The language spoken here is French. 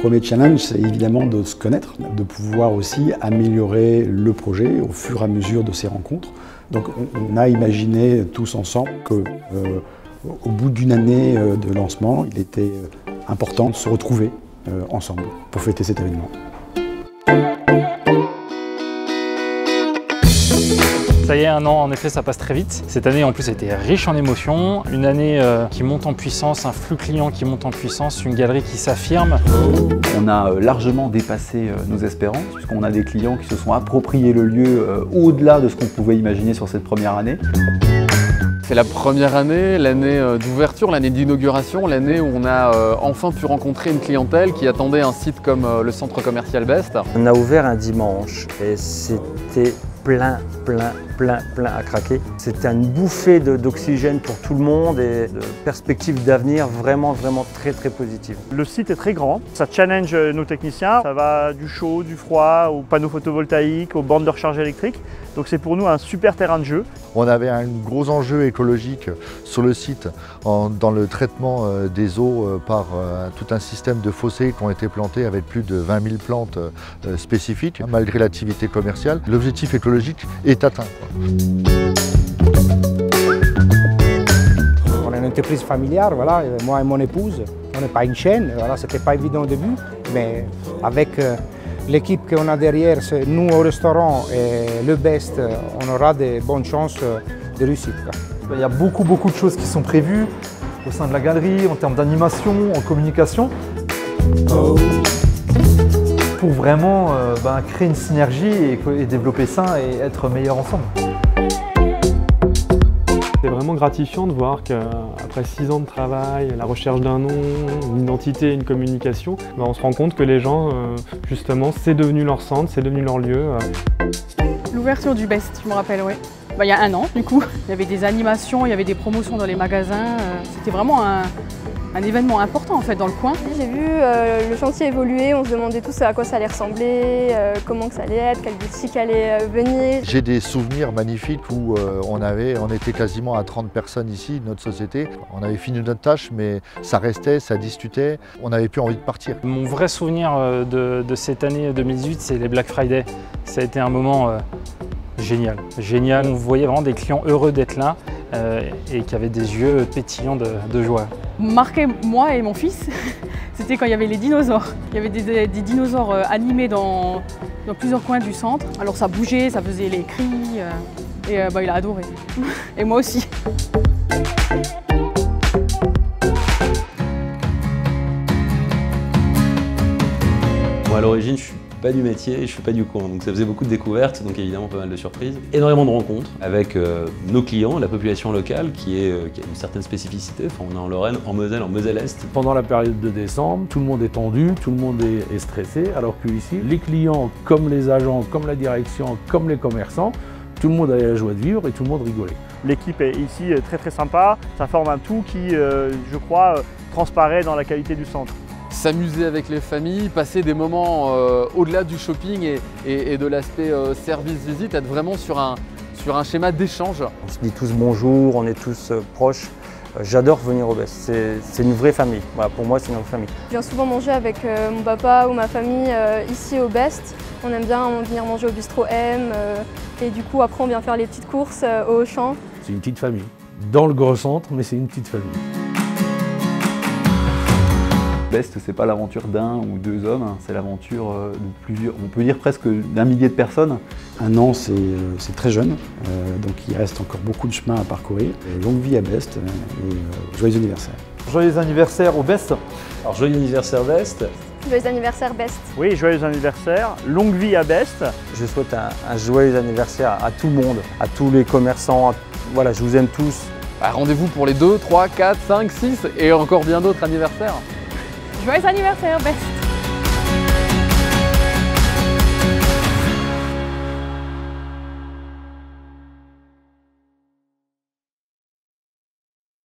premier challenge, c'est évidemment de se connaître, de pouvoir aussi améliorer le projet au fur et à mesure de ces rencontres. Donc on a imaginé tous ensemble qu'au bout d'une année de lancement, il était important de se retrouver ensemble pour fêter cet événement. Ça y est, un an, en effet, ça passe très vite. Cette année, en plus, a été riche en émotions. Une année qui monte en puissance, un flux client qui monte en puissance, une galerie qui s'affirme. On a largement dépassé nos espérances, puisqu'on a des clients qui se sont appropriés le lieu au-delà de ce qu'on pouvait imaginer sur cette première année. C'est la première année, l'année d'ouverture, l'année d'inauguration, l'année où on a enfin pu rencontrer une clientèle qui attendait un site comme le centre commercial Best. On a ouvert un dimanche et c'était plein à craquer. C'était une bouffée d'oxygène pour tout le monde et de perspectives d'avenir vraiment très positives. Le site est très grand, ça challenge nos techniciens, ça va du chaud, du froid, aux panneaux photovoltaïques, aux bornes de recharge électrique. Donc c'est pour nous un super terrain de jeu. On avait un gros enjeu écologique sur le site dans le traitement des eaux par tout un système de fossés qui ont été plantés avec plus de 20 000 plantes spécifiques. Malgré l'activité commerciale, l'objectif écologique est atteint. On est une entreprise familiale, voilà, moi et mon épouse. On n'est pas une chaîne, voilà, c'était pas évident au début, mais avec l'équipe qu'on a derrière, nous au restaurant et le Best, on aura de bonnes chances de réussite. Il y a beaucoup de choses qui sont prévues au sein de la galerie, en termes d'animation, en communication, pour vraiment créer une synergie et développer ça et être meilleurs ensemble. C'est vraiment gratifiant de voir qu'après 6 ans de travail, la recherche d'un nom, une identité, une communication, on se rend compte que les gens, justement, c'est devenu leur centre, c'est devenu leur lieu. L'ouverture du Best, je me rappelle, oui. Il y a un an, du coup. Il y avait des animations, il y avait des promotions dans les magasins. C'était vraiment un événement important en fait dans le coin. J'ai vu le chantier évoluer, on se demandait tous à quoi ça allait ressembler, comment que ça allait être, quelle boutique allait venir. J'ai des souvenirs magnifiques où on était quasiment à 30 personnes ici, notre société. On avait fini notre tâche, mais ça restait, ça discutait, on n'avait plus envie de partir. Mon vrai souvenir de cette année 2018, c'est les Black Friday. Ça a été un moment génial. On voyait vraiment des clients heureux d'être là et qui avaient des yeux pétillants de joie. Marqué moi et mon fils, c'était quand il y avait les dinosaures. Il y avait des dinosaures animés dans plusieurs coins du centre. Alors ça bougeait, ça faisait les cris et il a adoré. Et moi aussi. Moi à l'origine, je suis pas du métier, je suis pas du coin, donc ça faisait beaucoup de découvertes, donc évidemment pas mal de surprises. Énormément de rencontres avec nos clients, la population locale qui a une certaine spécificité. Enfin, on est en Lorraine, en Moselle, en Moselle-Est. Pendant la période de décembre, tout le monde est tendu, tout le monde est stressé, alors que ici, les clients, comme les agents, comme la direction, comme les commerçants, tout le monde avait la joie de vivre et tout le monde rigolait. L'équipe est ici très sympa, ça forme un tout qui, je crois, transparaît dans la qualité du centre. S'amuser avec les familles, passer des moments au-delà du shopping et de l'aspect service-visite, être vraiment sur un schéma d'échange. On se dit tous bonjour, on est tous proches. J'adore venir au Best, c'est une vraie famille. Voilà, pour moi, c'est une vraie famille. Je viens souvent manger avec mon papa ou ma famille ici au Best. On aime bien venir manger au bistrot M et du coup, après, on vient faire les petites courses au Auchan. C'est une petite famille. Dans le gros centre, mais c'est une petite famille. Best, c'est pas l'aventure d'un ou deux hommes, c'est l'aventure de plusieurs, on peut dire presque d'un millier de personnes. Un an, c'est très jeune, donc il reste encore beaucoup de chemin à parcourir. Longue vie à Best et joyeux anniversaire. Joyeux anniversaire au Best. Alors joyeux anniversaire Best. Joyeux anniversaire Best. Oui, joyeux anniversaire, longue vie à Best. Je souhaite un joyeux anniversaire à tout le monde, à tous les commerçants. Voilà, je vous aime tous. Rendez-vous pour les 2, 3, 4, 5, 6 et encore bien d'autres anniversaires. Joyeux anniversaire Best.